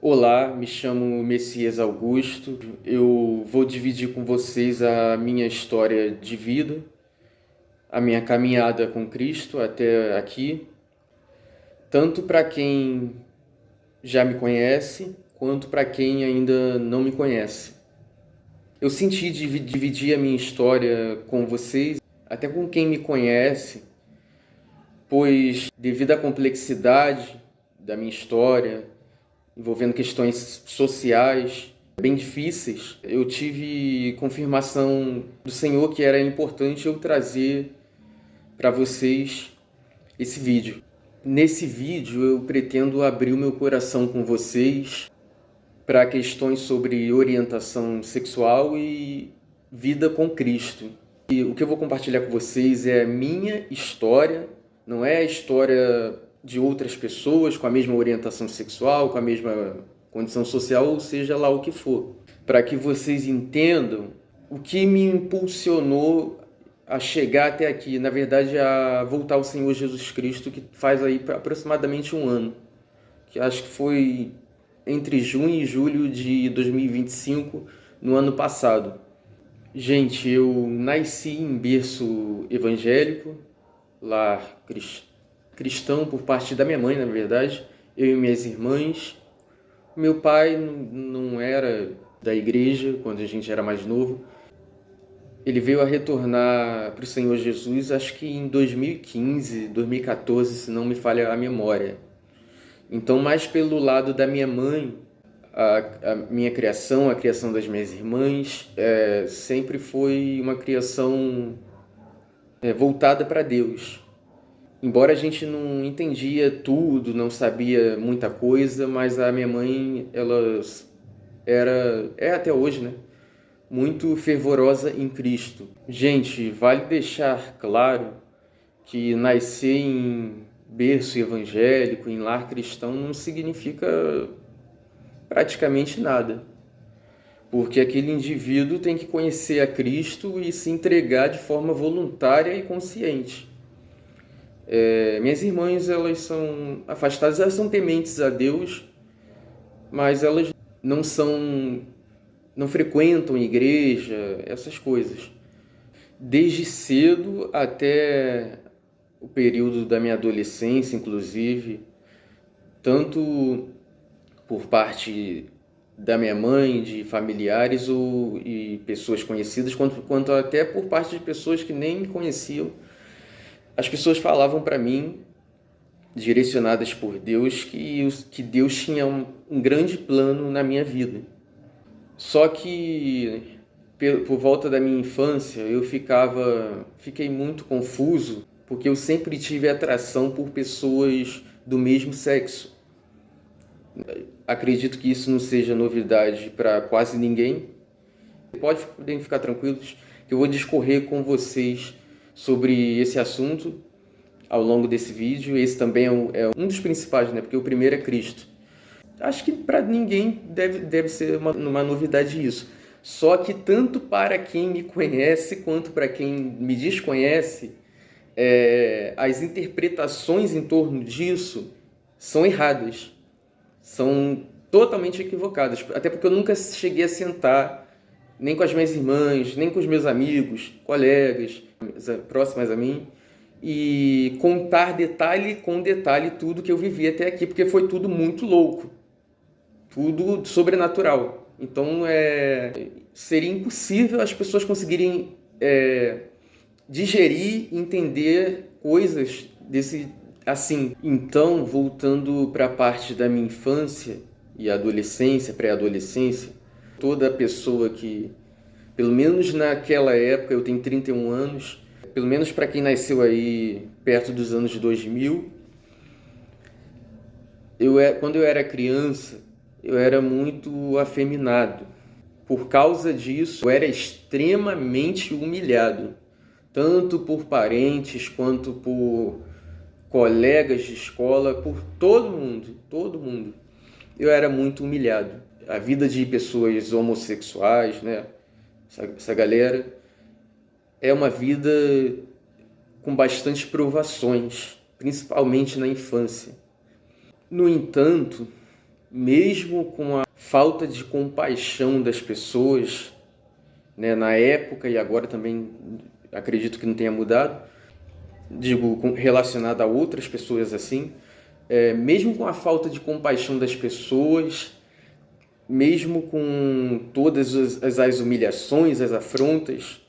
Olá, me chamo Messias Augusto. Eu vou dividir com vocês a minha história de vida, a minha caminhada com Cristo até aqui, tanto para quem já me conhece, quanto para quem ainda não me conhece. Eu senti dividir a minha história com vocês, até com quem me conhece, pois devido à complexidade da minha história, envolvendo questões sociais bem difíceis, eu tive confirmação do Senhor que era importante eu trazer para vocês esse vídeo. Nesse vídeo eu pretendo abrir o meu coração com vocês para questões sobre orientação sexual e vida com Cristo. E o que eu vou compartilhar com vocês é a minha história, não é a história de outras pessoas com a mesma orientação sexual, com a mesma condição social, ou seja lá o que for. Para que vocês entendam o que me impulsionou a chegar até aqui, na verdade a voltar ao Senhor Jesus Cristo, que faz aí aproximadamente um ano, que acho que foi entre junho e julho de 2025, no ano passado. Gente, eu nasci em berço evangélico, lar cristão por parte da minha mãe, na verdade, eu e minhas irmãs. Meu pai não era da igreja quando a gente era mais novo. Ele veio a retornar para o Senhor Jesus, acho que em 2015, 2014, se não me falha a memória. Então, mais pelo lado da minha mãe, a minha criação, a criação das minhas irmãs, sempre foi uma criação voltada para Deus. Embora a gente não entendia tudo, não sabia muita coisa, mas a minha mãe, ela é até hoje, né? Muito fervorosa em Cristo. Gente, vale deixar claro que nascer em berço evangélico, em lar cristão, não significa praticamente nada. Porque aquele indivíduo tem que conhecer a Cristo e se entregar de forma voluntária e consciente. Minhas irmãs, elas são afastadas, elas são tementes a Deus, mas elas não frequentam igreja, essas coisas. Desde cedo até o período da minha adolescência, inclusive, tanto por parte da minha mãe, de familiares e pessoas conhecidas, quanto até por parte de pessoas que nem me conheciam. As pessoas falavam para mim, direcionadas por Deus, que Deus tinha um grande plano na minha vida. Só que por volta da minha infância eu fiquei muito confuso, porque eu sempre tive atração por pessoas do mesmo sexo. Acredito que isso não seja novidade para quase ninguém. Podem ficar tranquilos que eu vou discorrer com vocês sobre esse assunto ao longo desse vídeo. Esse também é um dos principais, né? Porque o primeiro é Cristo. Acho que para ninguém deve ser uma novidade isso. Só que tanto para quem me conhece quanto para quem me desconhece, as interpretações em torno disso são erradas. São totalmente equivocadas. Até porque eu nunca cheguei a sentar nem com as minhas irmãs, nem com os meus amigos, colegas próximas a mim, e contar detalhe com detalhe tudo que eu vivi até aqui, porque foi tudo muito louco, tudo sobrenatural. Então seria impossível as pessoas conseguirem digerir, entender coisas desse assim. Então, voltando para a parte da minha infância e adolescência, pré-adolescência, toda pessoa que, pelo menos naquela época, eu tenho 31 anos, pelo menos para quem nasceu aí perto dos anos 2000, quando eu era criança, eu era muito afeminado. Por causa disso, eu era extremamente humilhado, tanto por parentes quanto por colegas de escola, por todo mundo. Eu era muito humilhado. A vida de pessoas homossexuais, né? Essa galera é uma vida com bastante provações, principalmente na infância. No entanto, mesmo com a falta de compaixão das pessoas, né, na época e agora também acredito que não tenha mudado, digo, relacionado a outras pessoas assim, mesmo com a falta de compaixão das pessoas, mesmo com todas as humilhações, as afrontas,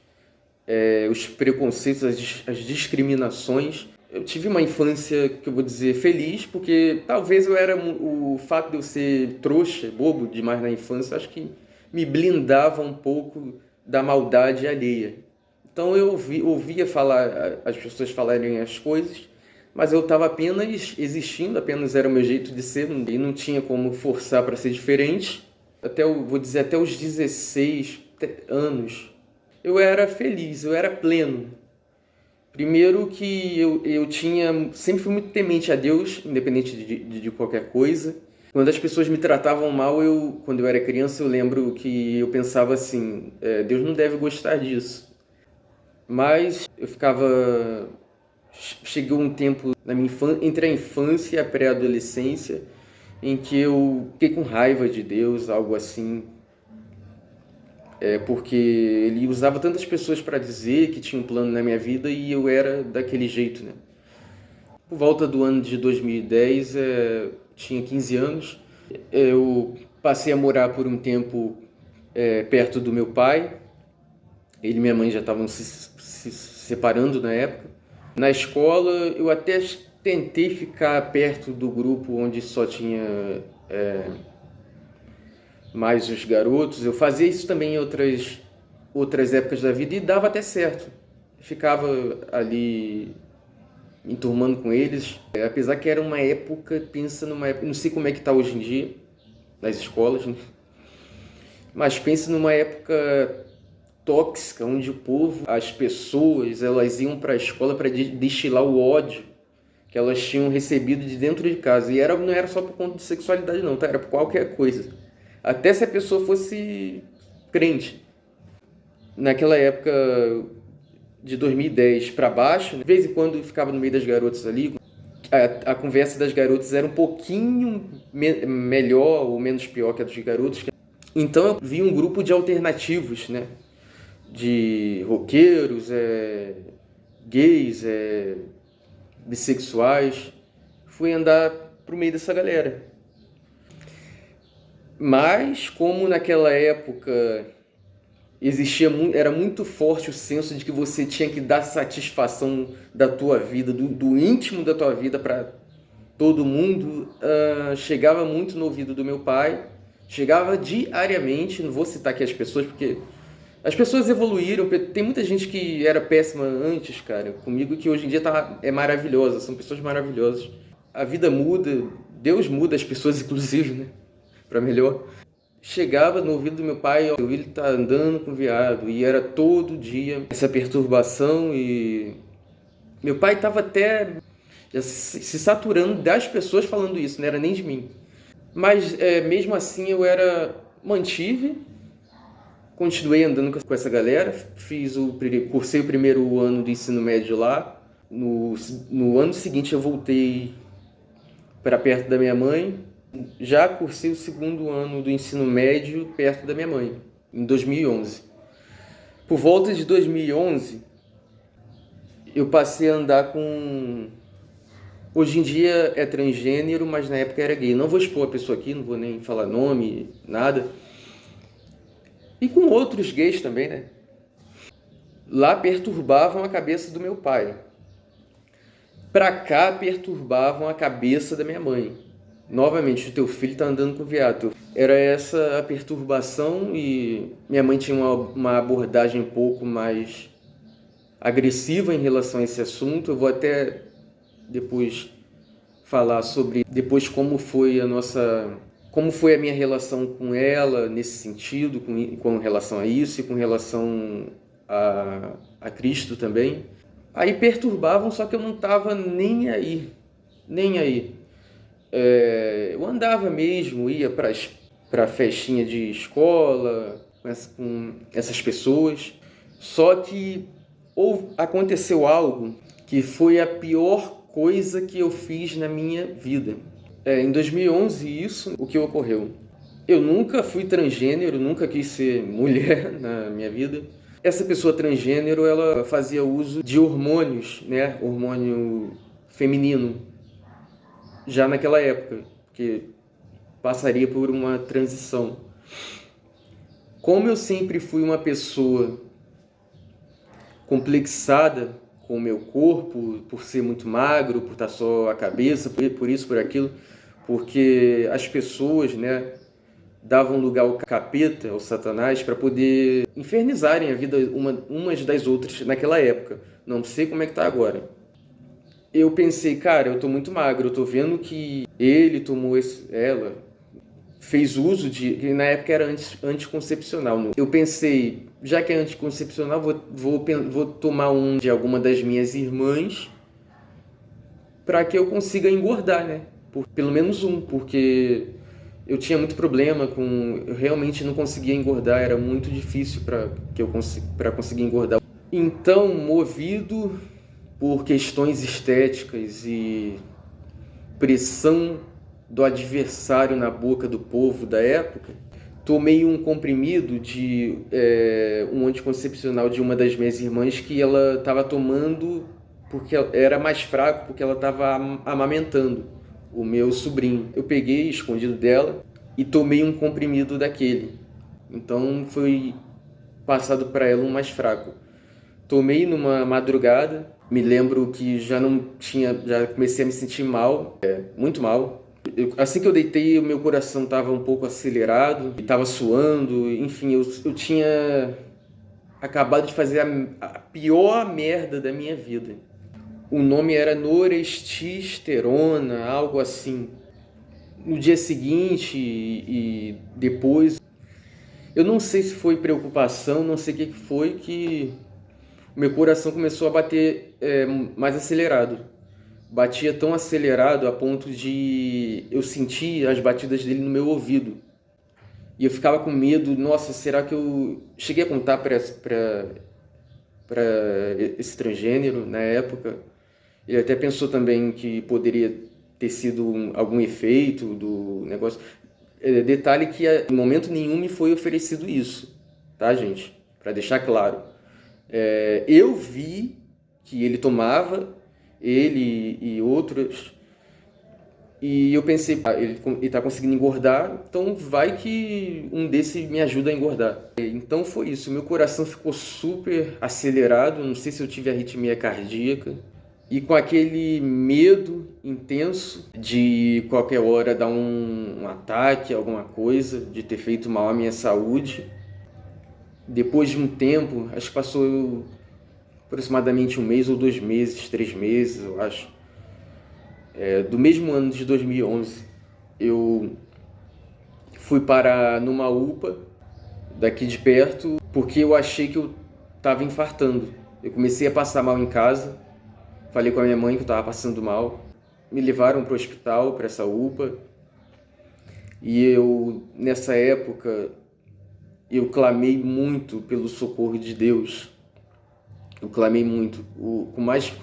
os preconceitos, as discriminações, eu tive uma infância que eu vou dizer feliz, porque talvez o fato de eu ser trouxa, bobo demais na infância, acho que me blindava um pouco da maldade alheia. Então eu ouvia falar, as pessoas falarem as coisas, mas eu estava apenas existindo, apenas era o meu jeito de ser, e não tinha como forçar para ser diferente. Vou dizer, até os 16 anos, eu era feliz, eu era pleno. Primeiro que sempre fui muito temente a Deus, independente de qualquer coisa. Quando as pessoas me tratavam mal, quando eu era criança, eu lembro que eu pensava assim, Deus não deve gostar disso. Mas eu chegou um tempo na minha entre a infância e a pré-adolescência, em que eu fiquei com raiva de Deus, algo assim, porque ele usava tantas pessoas para dizer que tinha um plano na minha vida e eu era daquele jeito, né? Por volta do ano de 2010, tinha 15 anos, eu passei a morar por um tempo perto do meu pai. Ele e minha mãe já estavam se separando na época. Na escola, eu até tentei ficar perto do grupo onde só tinha mais os garotos. Eu fazia isso também em outras épocas da vida e dava até certo. Ficava ali enturmando com eles. Apesar que era uma época, pensa numa época, não sei como é que está hoje em dia, nas escolas, né? Mas pensa numa época tóxica, onde o povo, as pessoas, elas iam para a escola para destilar o ódio que elas tinham recebido de dentro de casa. E não era só por conta de sexualidade não, tá? Era por qualquer coisa. Até se a pessoa fosse crente. Naquela época de 2010 para baixo, né? De vez em quando eu ficava no meio das garotas ali. A conversa das garotas era um pouquinho melhor ou menos pior que a dos garotos. Então eu vi um grupo de alternativos, né? De roqueiros, gays, bissexuais. Fui andar pro meio dessa galera. Mas como naquela época era muito forte o senso de que você tinha que dar satisfação da tua vida, do íntimo da tua vida para todo mundo, chegava muito no ouvido do meu pai, chegava diariamente. Não vou citar aqui as pessoas porque as pessoas evoluíram. Tem muita gente que era péssima antes, cara, comigo, que hoje em dia é maravilhosa, são pessoas maravilhosas. A vida muda, Deus muda as pessoas, inclusive, né? Para melhor. Chegava no ouvido do meu pai, ó, ele tá andando com viado, e era todo dia essa perturbação. E meu pai tava até já se saturando das pessoas falando isso, não era nem de mim. Mas mesmo assim continuei andando com essa galera, cursei o primeiro ano do ensino médio lá. No ano seguinte eu voltei para perto da minha mãe. Já cursei o segundo ano do ensino médio perto da minha mãe, em 2011. Por volta de 2011, eu passei a andar com... Hoje em dia é transgênero, mas na época era gay. Não vou expor a pessoa aqui, não vou nem falar nome, nada. E com outros gays também, né? Lá perturbavam a cabeça do meu pai. Pra cá perturbavam a cabeça da minha mãe. Novamente, o teu filho tá andando com viado. Era essa a perturbação, e minha mãe tinha uma abordagem um pouco mais agressiva em relação a esse assunto. Eu vou até depois falar sobre como foi a minha relação com ela nesse sentido, com relação a isso e com relação a Cristo também. Aí perturbavam, só que eu não tava nem aí. Eu andava mesmo, ia para festinha de escola com essas pessoas. Só que aconteceu algo que foi a pior coisa que eu fiz na minha vida. Em 2011, isso, o que ocorreu? Eu nunca fui transgênero, nunca quis ser mulher na minha vida. Essa pessoa transgênero, ela fazia uso de hormônios, né? Hormônio feminino, já naquela época, que passaria por uma transição. Como eu sempre fui uma pessoa complexada com o meu corpo, por ser muito magro, por estar só a cabeça, por isso, por aquilo, porque as pessoas, né, davam lugar ao capeta, ao Satanás, para poder infernizarem a vida umas das outras naquela época. Não sei como é que tá agora. Eu pensei, cara, eu tô muito magro, eu tô vendo que ele tomou ela fez uso de, que na época era anticoncepcional. Eu pensei, já que é anticoncepcional, vou tomar um de alguma das minhas irmãs para que eu consiga engordar, né? Pelo menos um, porque eu tinha muito problema com... Eu realmente não conseguia engordar, era muito difícil para conseguir engordar. Então, movido por questões estéticas e pressão do adversário na boca do povo da época, tomei um comprimido de um anticoncepcional de uma das minhas irmãs que ela estava tomando porque era mais fraco, porque ela estava amamentando o meu sobrinho. Eu peguei escondido dela e tomei um comprimido daquele. Então foi passado para ela um mais fraco. Tomei numa madrugada, me lembro que já comecei a me sentir mal, muito mal. Assim que eu deitei, o meu coração estava um pouco acelerado, estava suando, enfim, eu tinha acabado de fazer a pior merda da minha vida. O nome era norestesterona, algo assim. No dia seguinte e depois, eu não sei se foi preocupação, não sei o que foi, que o meu coração começou a bater mais acelerado. Batia tão acelerado a ponto de eu sentir as batidas dele no meu ouvido. E eu ficava com medo, nossa, será que eu... Cheguei a contar para esse transgênero na época. Ele até pensou também que poderia ter sido algum efeito do negócio. Detalhe que em momento nenhum me foi oferecido isso, tá, gente? Para deixar claro. Eu vi que ele tomava, ele e outros, e eu pensei, ele está conseguindo engordar, então vai que um desses me ajuda a engordar. Então foi isso, meu coração ficou super acelerado, não sei se eu tive arritmia cardíaca, e com aquele medo intenso de qualquer hora dar um ataque, alguma coisa, de ter feito mal à minha saúde. Depois de um tempo, acho que passou aproximadamente 1 mês ou 2 meses, 3 meses, eu acho. Do mesmo ano de 2011, eu fui parar numa UPA daqui de perto porque eu achei que eu estava infartando. Eu comecei a passar mal em casa, falei com a minha mãe que eu estava passando mal, me levaram para o hospital, para essa UPA, e eu, nessa época, eu clamei muito pelo socorro de Deus. Eu clamei muito,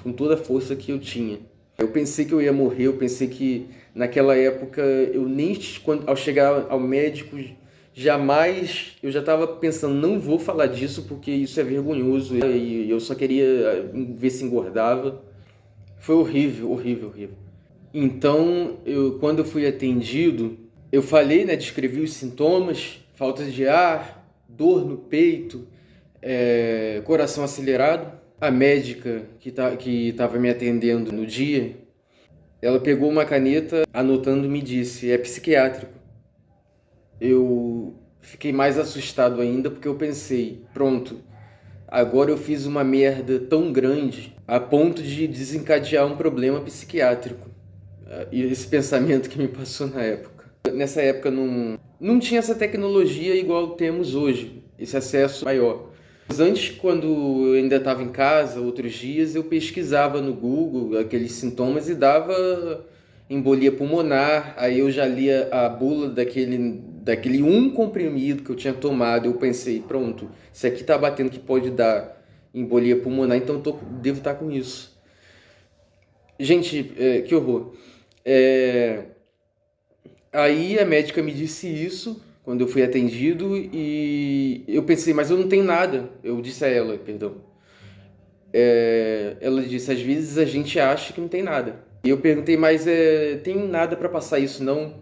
com toda a força que eu tinha. Eu pensei que eu ia morrer, eu pensei que naquela época eu nem, ao chegar ao médico, jamais, eu já estava pensando, não vou falar disso porque isso é vergonhoso e eu só queria ver se engordava. Foi horrível, horrível, horrível. Então, quando eu fui atendido, eu falei, né, descrevi os sintomas, falta de ar, dor no peito, coração acelerado. A médica que estava me atendendo no dia, ela pegou uma caneta, anotando, me disse, é psiquiátrico. Eu fiquei mais assustado ainda porque eu pensei, pronto, agora eu fiz uma merda tão grande a ponto de desencadear um problema psiquiátrico. E esse pensamento que me passou na época. Nessa época não tinha essa tecnologia igual temos hoje, esse acesso maior. Mas antes, quando eu ainda estava em casa, outros dias, eu pesquisava no Google aqueles sintomas e dava embolia pulmonar. Aí eu já lia a bula daquele um comprimido que eu tinha tomado. Eu pensei, pronto, isso aqui está batendo que pode dar embolia pulmonar, então devo estar com isso. Gente, que horror. Aí a médica me disse isso quando eu fui atendido e eu pensei, mas eu não tenho nada. Eu disse a ela, perdão. Ela disse, às vezes a gente acha que não tem nada. E eu perguntei, mas tem nada para passar isso não?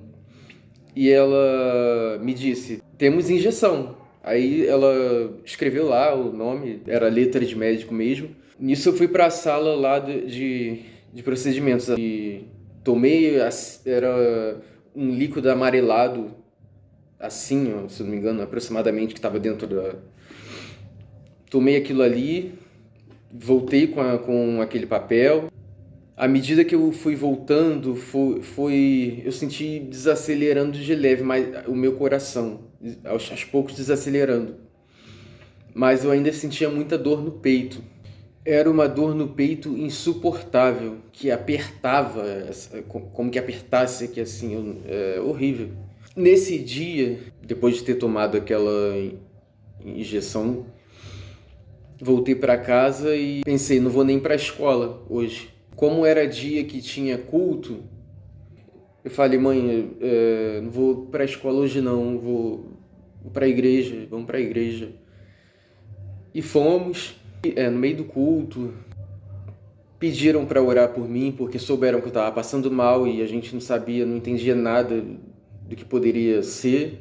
E ela me disse, temos injeção. Aí ela escreveu lá o nome, era letra de médico mesmo. Nisso eu fui para a sala lá de procedimentos e tomei, era um líquido amarelado, assim, ó, se eu não me engano, aproximadamente, que estava dentro da... Tomei aquilo ali, voltei com aquele papel. À medida que eu fui voltando, eu senti desacelerando de leve mas o meu coração, aos poucos desacelerando. Mas eu ainda sentia muita dor no peito. Era uma dor no peito insuportável, que apertava, como que apertasse aqui assim, horrível. Nesse dia, depois de ter tomado aquela injeção, voltei para casa e pensei, não vou nem para a escola hoje. Como era dia que tinha culto, eu falei, mãe, não vou para a escola hoje não, vou para a igreja, vamos para a igreja. E fomos, no meio do culto, pediram para orar por mim, porque souberam que eu estava passando mal e a gente não sabia, não entendia nada do que poderia ser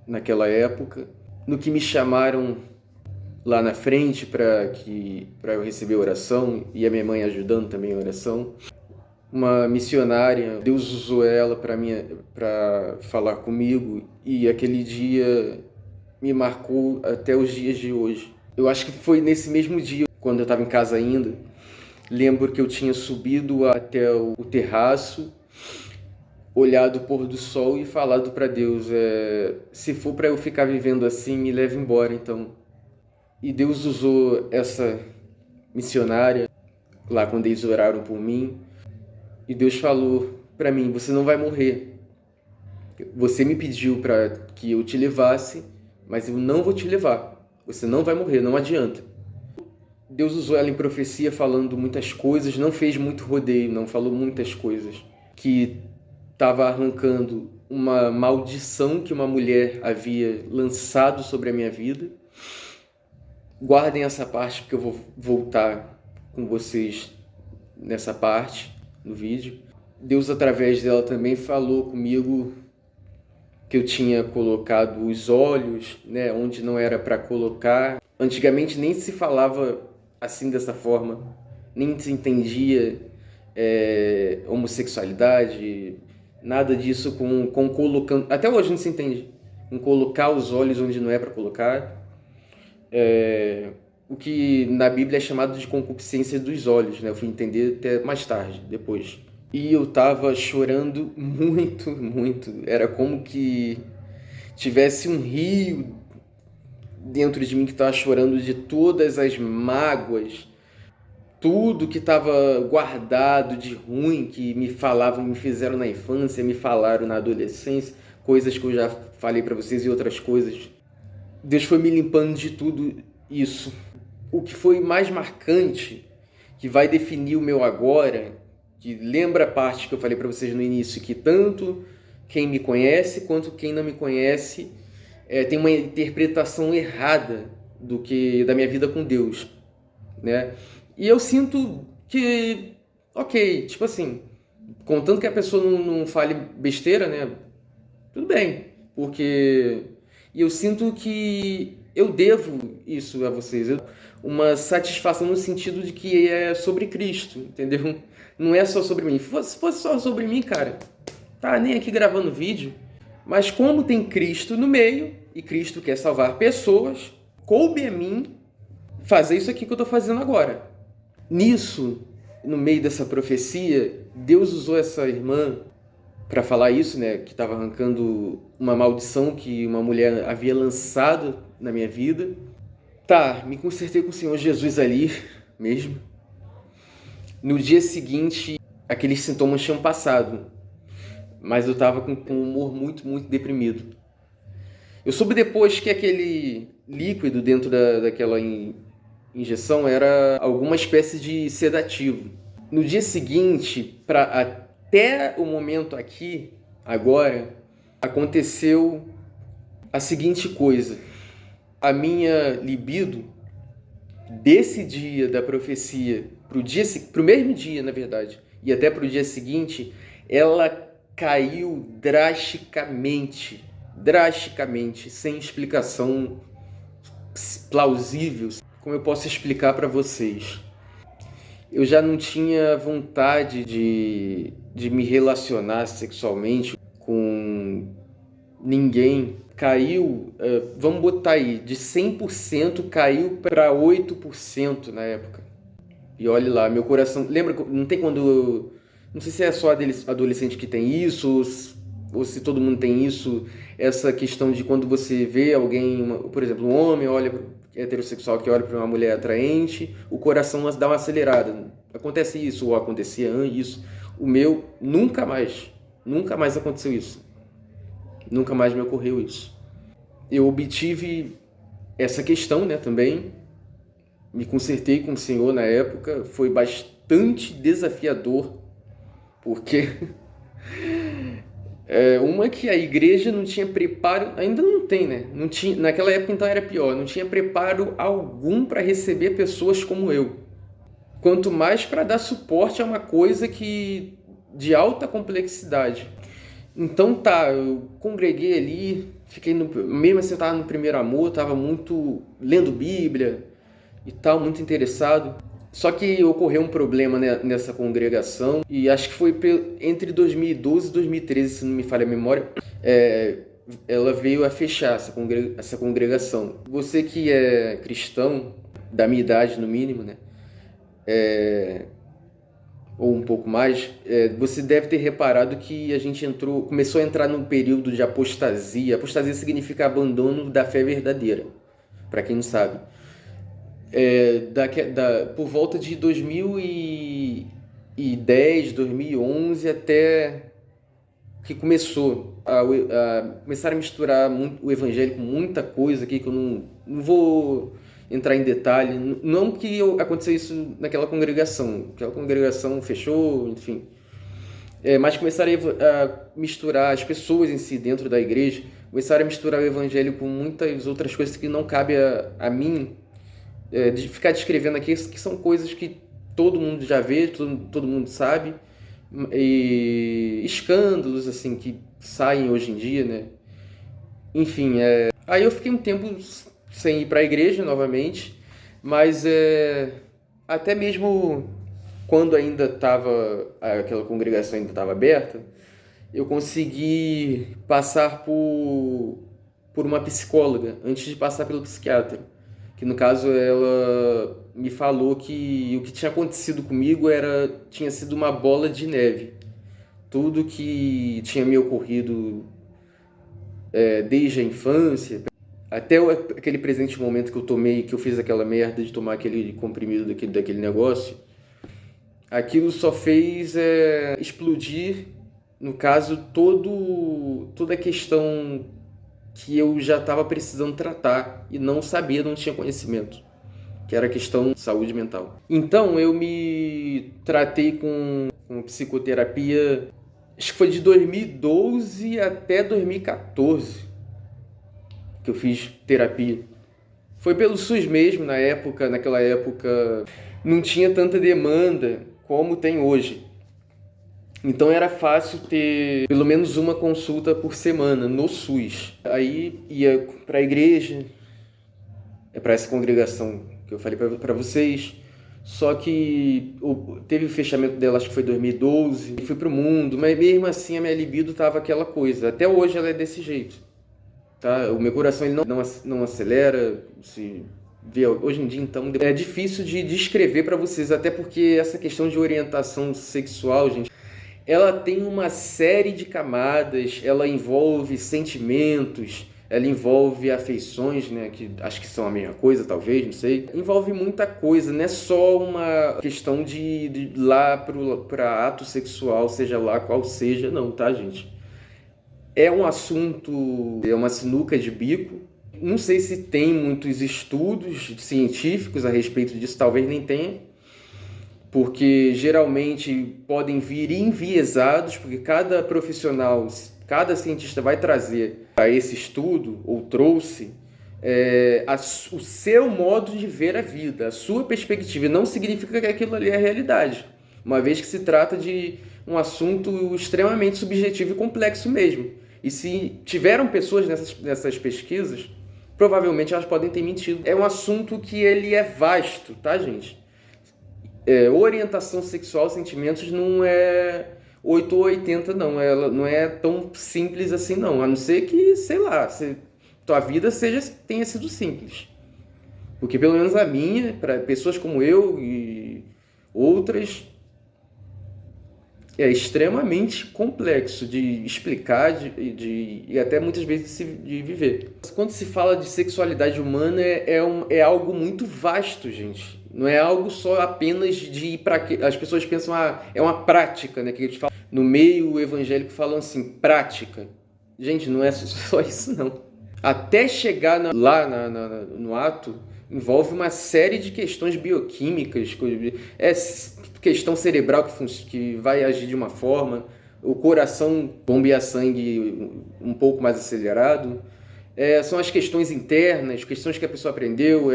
naquela época. No que me chamaram lá na frente para eu receber oração e a minha mãe ajudando também a oração. Uma missionária, Deus usou ela para falar comigo e aquele dia me marcou até os dias de hoje. Eu acho que foi nesse mesmo dia, quando eu estava em casa ainda, lembro que eu tinha subido até o terraço, olhado o pôr do sol e falado para Deus, se for para eu ficar vivendo assim, me leve embora então. E Deus usou essa missionária lá quando eles oraram por mim. E Deus falou para mim, você não vai morrer. Você me pediu para que eu te levasse, mas eu não vou te levar. Você não vai morrer, não adianta. Deus usou ela em profecia falando muitas coisas, não fez muito rodeio, não falou muitas coisas. Que estava arrancando uma maldição que uma mulher havia lançado sobre a minha vida. Guardem essa parte porque eu vou voltar com vocês nessa parte no vídeo. Deus, através dela, também falou comigo que eu tinha colocado os olhos, né, onde não era para colocar. Antigamente nem se falava assim dessa forma, nem se entendia homossexualidade, nada disso com colocando. Até hoje não se entende com colocar os olhos onde não é para colocar. O que na Bíblia é chamado de concupiscência dos olhos, né? Eu fui entender até mais tarde, depois. E eu tava chorando muito, muito. Era como que tivesse um rio dentro de mim que estava chorando de todas as mágoas, tudo que estava guardado de ruim que me falavam, me fizeram na infância, me falaram na adolescência, coisas que eu já falei para vocês e outras coisas. Deus foi me limpando de tudo isso. O que foi mais marcante, que vai definir o meu agora, que lembra a parte que eu falei para vocês no início, que tanto quem me conhece quanto quem não me conhece tem uma interpretação errada da minha vida com Deus, né? E eu sinto que, ok, tipo assim, contanto que a pessoa não fale besteira, né? Tudo bem, porque... E eu sinto que eu devo isso a vocês, uma satisfação no sentido de que é sobre Cristo, entendeu? Não é só sobre mim. Se fosse só sobre mim, cara, tá nem aqui gravando vídeo. Mas como tem Cristo no meio, e Cristo quer salvar pessoas, coube a mim fazer isso aqui que eu tô fazendo agora. Nisso, no meio dessa profecia, Deus usou essa irmã para falar isso, né, que estava arrancando uma maldição que uma mulher havia lançado na minha vida. Tá, me consertei com o Senhor Jesus ali mesmo. No dia seguinte, aqueles sintomas tinham passado, mas eu estava com um humor muito, muito deprimido. Eu soube depois que aquele líquido dentro daquela injeção era alguma espécie de sedativo. No dia seguinte, até o momento aqui, agora, aconteceu a seguinte coisa. A minha libido, desse dia da profecia pro mesmo dia, na verdade, e até pro dia seguinte, ela caiu drasticamente, sem explicação plausível. Como eu posso explicar para vocês? Eu já não tinha vontade de me relacionar sexualmente com ninguém. Caiu, vamos botar aí, de 100% caiu para 8% na época. E olhe lá, meu coração... Lembra, não tem quando... Não sei se é só adolescente que tem isso, ou se todo mundo tem isso, essa questão de quando você vê alguém, por exemplo, um homem olha heterossexual que olha para uma mulher atraente, o coração dá uma acelerada. Acontece isso, ou acontecia isso. O meu, nunca mais aconteceu isso. Nunca mais me ocorreu isso. Eu obtive essa questão, né, também. Me consertei com o Senhor na época. Foi bastante desafiador, porque uma que a igreja não tinha preparo, ainda não tem, né? Não tinha, naquela época então era pior, não tinha preparo algum para receber pessoas como eu. Quanto mais para dar suporte a uma coisa que de alta complexidade. Então tá, eu congreguei ali, mesmo assim eu estava no primeiro amor, estava muito lendo Bíblia e tal, muito interessado. Só que ocorreu um problema nessa congregação, e acho que foi entre 2012 e 2013, se não me falha a memória, ela veio a fechar essa congregação. Você que é cristão, da minha idade no mínimo, né? Ou um pouco mais, você deve ter reparado que a gente começou a entrar num período de apostasia. Apostasia significa abandono da fé verdadeira, para quem não sabe. Por volta de 2010, 2011, até que começou começar a misturar o evangelho com muita coisa aqui, que eu não vou entrar em detalhe. Não que aconteceu isso naquela congregação. Aquela congregação fechou, enfim. Mas começaram a misturar as pessoas em si dentro da igreja, começaram a misturar o evangelho com muitas outras coisas que não cabe a mim de ficar descrevendo aqui, que são coisas que todo mundo já vê, todo mundo sabe, e escândalos assim que saem hoje em dia, né? Enfim, aí eu fiquei um tempo sem ir para a igreja novamente, mas até mesmo quando ainda aquela congregação ainda estava aberta, eu consegui passar por uma psicóloga antes de passar pelo psiquiatra, que no caso ela me falou que o que tinha acontecido comigo tinha sido uma bola de neve. Tudo que tinha me ocorrido desde a infância, até aquele presente momento que eu fiz aquela merda de tomar aquele comprimido daquele negócio, aquilo só fez explodir, no caso, toda a questão que eu já estava precisando tratar e não sabia, não tinha conhecimento, que era a questão de saúde mental. Então eu me tratei com psicoterapia, acho que foi de 2012 até 2014 que eu fiz terapia. Foi pelo SUS mesmo, naquela época não tinha tanta demanda como tem hoje. Então era fácil ter pelo menos uma consulta por semana no SUS. Aí ia para a igreja, para essa congregação que eu falei para vocês. Só que teve o fechamento dela, acho que foi em 2012. Fui pro mundo, mas mesmo assim a minha libido tava aquela coisa. Até hoje ela é desse jeito. Tá? O meu coração ele não acelera. Se vê hoje em dia, então, é difícil de descrever para vocês. Até porque essa questão de orientação sexual, gente, ela tem uma série de camadas, ela envolve sentimentos, ela envolve afeições, né, que acho que são a mesma coisa, talvez, não sei. Envolve muita coisa, não é só uma questão de ir lá para ato sexual, seja lá qual seja, não, tá, gente? É um assunto, é uma sinuca de bico. Não sei se tem muitos estudos científicos a respeito disso, talvez nem tenha, porque geralmente podem vir enviesados, porque cada profissional cada cientista vai trazer para esse estudo, ou trouxe, o seu modo de ver a vida, a sua perspectiva. E não significa que aquilo ali é a realidade, uma vez que se trata de um assunto extremamente subjetivo e complexo mesmo. E se tiveram pessoas nessas pesquisas, provavelmente elas podem ter mentido. É um assunto que ele é vasto, tá, gente? Orientação sexual, sentimentos não é 8 ou 80, não. Ela não é tão simples assim, não. A não ser que, sei lá, tua vida tenha sido simples. Porque pelo menos a minha, para pessoas como eu e outras, é extremamente complexo de explicar e até muitas vezes de viver. Quando se fala de sexualidade humana, é algo muito vasto, gente. Não é algo só apenas de ir para... As pessoas pensam, é uma prática, né? Que eles falam, no meio evangélico falam assim, prática. Gente, não é só isso, não. Até chegar no ato, envolve uma série de questões bioquímicas, questão cerebral que vai agir de uma forma, o coração bombear sangue um pouco mais acelerado, são as questões internas, questões que a pessoa aprendeu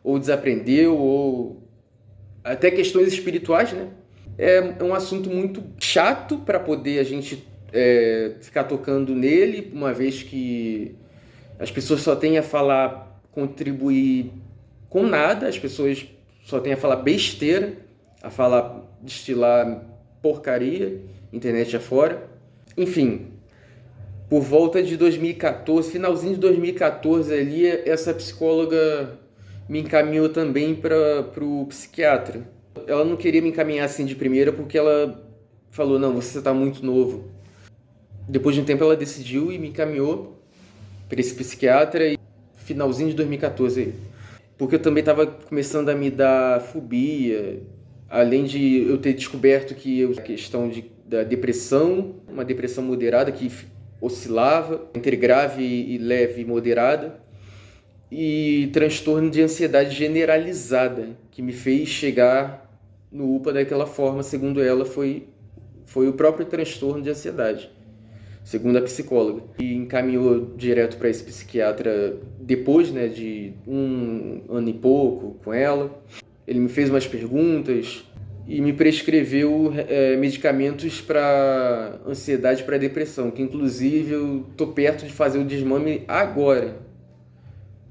ou desaprendeu, ou até questões espirituais, né? É um assunto muito chato para poder a gente ficar tocando nele, uma vez que as pessoas só têm a falar, contribuir com nada, as pessoas só têm a falar besteira, a falar, destilar porcaria, internet afora. Enfim, por volta de 2014, finalzinho de 2014 ali, essa psicóloga me encaminhou também para o psiquiatra. Ela não queria me encaminhar assim de primeira porque ela falou, não, você está muito novo. Depois de um tempo ela decidiu e me encaminhou para esse psiquiatra, e finalzinho de 2014, porque eu também estava começando a me dar fobia, além de eu ter descoberto que a questão da depressão, uma depressão moderada que oscilava entre grave e leve e moderada, e transtorno de ansiedade generalizada, que me fez chegar no UPA daquela forma. Segundo ela, foi o próprio transtorno de ansiedade, segundo a psicóloga. E encaminhou direto para esse psiquiatra depois, né, de 1 ano e pouco com ela. Ele me fez umas perguntas e me prescreveu medicamentos para ansiedade, para depressão, que inclusive eu tô perto de fazer o desmame agora.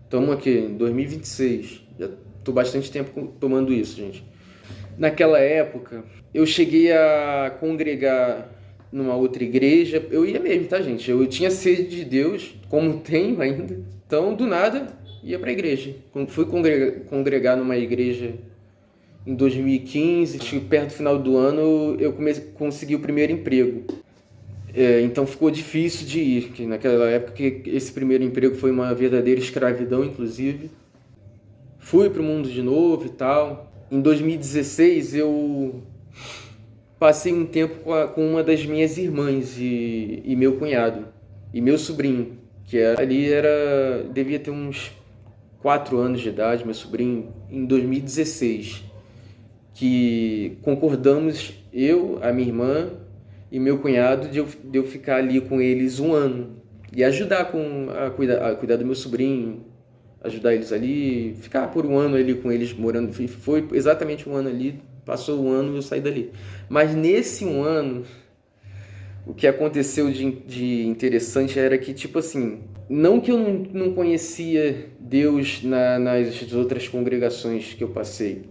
Estamos aqui em 2026, já tô bastante tempo tomando isso, gente. Naquela época, eu cheguei a congregar numa outra igreja. Eu ia mesmo, tá, gente? Eu tinha sede de Deus, como tenho ainda. Então, do nada, ia pra igreja. Quando fui congregar numa igreja em 2015, perto do final do ano, eu consegui o primeiro emprego. Então ficou difícil de ir, que naquela época esse primeiro emprego foi uma verdadeira escravidão, inclusive. Fui pro mundo de novo e tal. Em 2016, eu passei um tempo com uma das minhas irmãs e meu cunhado e meu sobrinho, que devia ter uns 4 anos de idade, meu sobrinho, em 2016, que concordamos, eu, a minha irmã e meu cunhado, de eu ficar ali com eles 1 ano e ajudar a cuidar do meu sobrinho, ajudar eles ali, ficar por 1 ano ali com eles morando. Foi exatamente 1 ano ali. Passou 1 ano e eu saí dali. Mas nesse 1 ano, o que aconteceu de interessante era que, tipo assim, não que eu não conhecia Deus nas outras congregações que eu passei,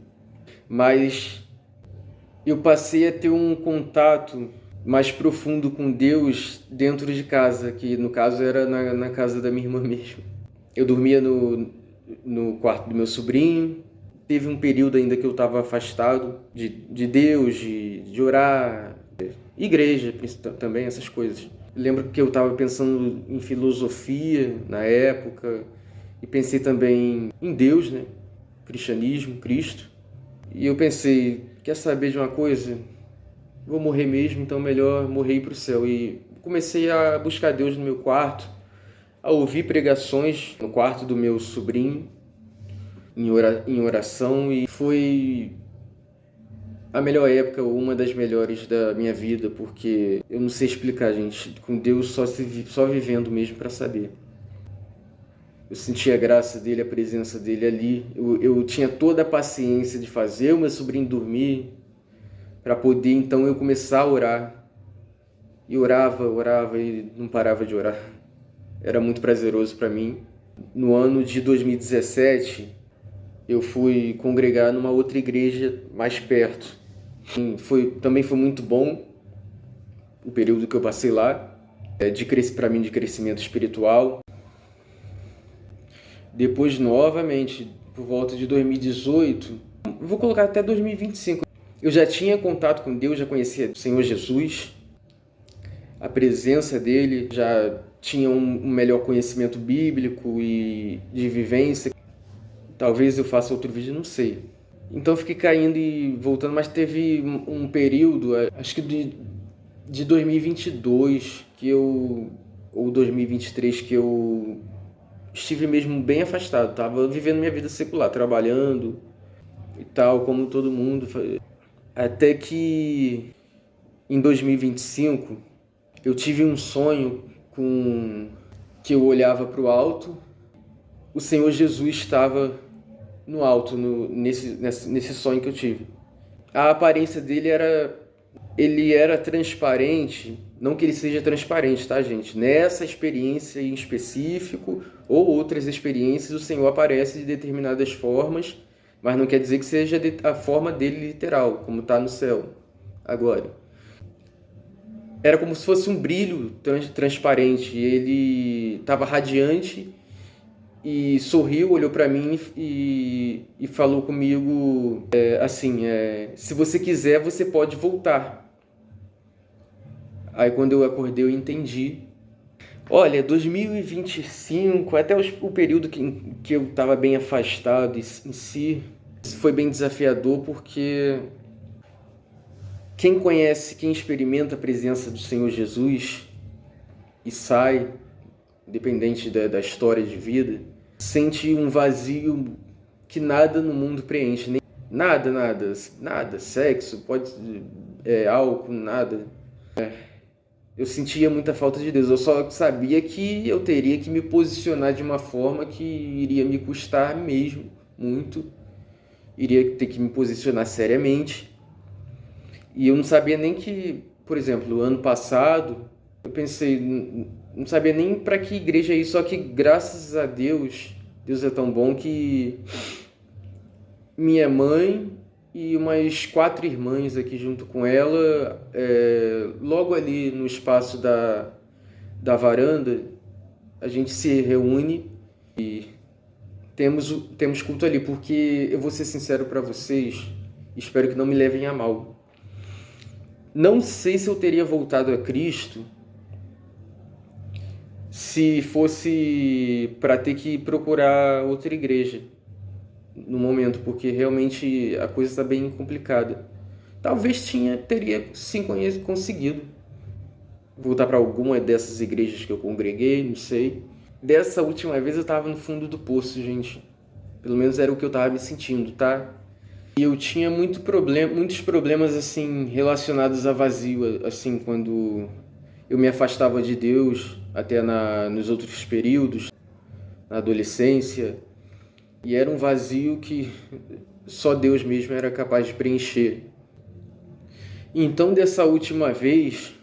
mas eu passei a ter um contato mais profundo com Deus dentro de casa, que no caso era na casa da minha irmã mesmo. Eu dormia no quarto do meu sobrinho. Teve um período ainda que eu estava afastado de Deus, de orar, igreja também, essas coisas. Lembro que eu estava pensando em filosofia na época e pensei também em Deus, né? Cristianismo, Cristo. E eu pensei, quer saber de uma coisa? Vou morrer mesmo, então melhor morrer e ir para o céu. E comecei a buscar Deus no meu quarto, a ouvir pregações no quarto do meu sobrinho, em oração, e foi a melhor época, ou uma das melhores da minha vida, porque eu não sei explicar, gente. Com Deus só vivendo mesmo para saber. Eu senti a graça dele, a presença dele ali. Eu tinha toda a paciência de fazer o meu sobrinho dormir, para poder então eu começar a orar. E orava e não parava de orar. Era muito prazeroso para mim. No ano de 2017, eu fui congregar numa outra igreja mais perto. Também foi muito bom o período que eu passei lá, para mim de crescimento espiritual. Depois, novamente, por volta de 2018, vou colocar até 2025, eu já tinha contato com Deus, já conhecia o Senhor Jesus, a presença dele, já tinha um melhor conhecimento bíblico e de vivência. Talvez eu faça outro vídeo, não sei. Então eu fiquei caindo e voltando, mas teve um período, acho que de 2022 ou 2023 que eu estive mesmo bem afastado. Tava vivendo minha vida secular, trabalhando e tal, como todo mundo. Até que em 2025 eu tive um sonho que eu olhava para o alto, o Senhor Jesus estava no alto, nesse sonho que eu tive. A aparência dele ele era transparente, não que ele seja transparente, tá, gente? Nessa experiência em específico ou outras experiências, o Senhor aparece de determinadas formas, mas não quer dizer que seja a forma dele literal, como está no céu agora. Era como se fosse um brilho transparente, ele estava radiante e sorriu, olhou para mim e falou comigo assim, se você quiser, você pode voltar. Aí quando eu acordei, eu entendi. Olha, 2025, até o período que eu estava bem afastado em si, foi bem desafiador, porque quem conhece, quem experimenta a presença do Senhor Jesus e sai, independente da história de vida, sente um vazio que nada no mundo preenche. Nem nada, sexo, álcool, nada. Eu sentia muita falta de Deus, eu só sabia que eu teria que me posicionar de uma forma que iria me custar mesmo muito, iria ter que me posicionar seriamente. E eu não sabia nem que, por exemplo, ano passado, eu pensei, não sabia nem para que igreja é isso, só que graças a Deus, Deus é tão bom que minha mãe e umas 4 irmãs aqui junto com ela, logo ali no espaço da varanda, a gente se reúne e temos culto ali, porque eu vou ser sincero para vocês, espero que não me levem a mal. Não sei se eu teria voltado a Cristo se fosse para ter que procurar outra igreja no momento, porque realmente a coisa está bem complicada. Talvez teria sim conseguido voltar para alguma dessas igrejas que eu congreguei, não sei. Dessa última vez eu estava no fundo do poço, gente. Pelo menos era o que eu estava me sentindo, tá? E eu tinha muitos problemas assim relacionados a vazio, assim, quando eu me afastava de Deus, até nos outros períodos, na adolescência. E era um vazio que só Deus mesmo era capaz de preencher. Então, dessa última vez,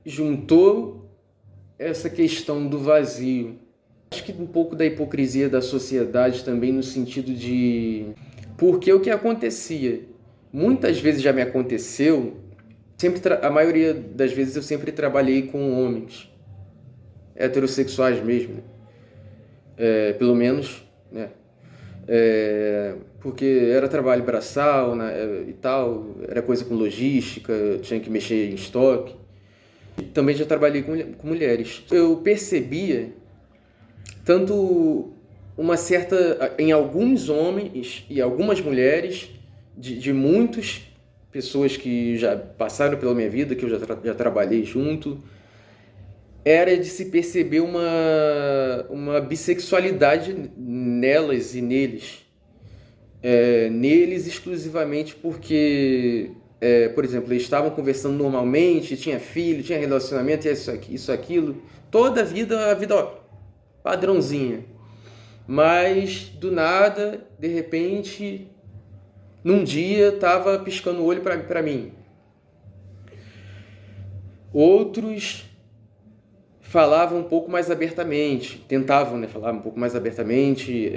juntou essa questão do vazio. Acho que um pouco da hipocrisia da sociedade também, no sentido de... Porque o que acontecia? Muitas vezes já me aconteceu, a maioria das vezes eu sempre trabalhei com homens, heterossexuais mesmo, pelo menos, né? Porque era trabalho braçal, né, e tal, era coisa com logística, tinha que mexer em estoque. Também já trabalhei com mulheres. Eu percebia tanto uma certa, em alguns homens e algumas mulheres, de muitas pessoas que já passaram pela minha vida, que eu já trabalhei junto, era de se perceber uma bissexualidade nelas e neles. Neles exclusivamente porque por exemplo, eles estavam conversando normalmente, tinha filho, tinha relacionamento, isso, aquilo. Toda a vida, ó, padrãozinha. Mas, do nada, de repente, num dia, tava piscando o olho para mim. Outros falavam um pouco mais abertamente, tentavam, né, falar um pouco mais abertamente.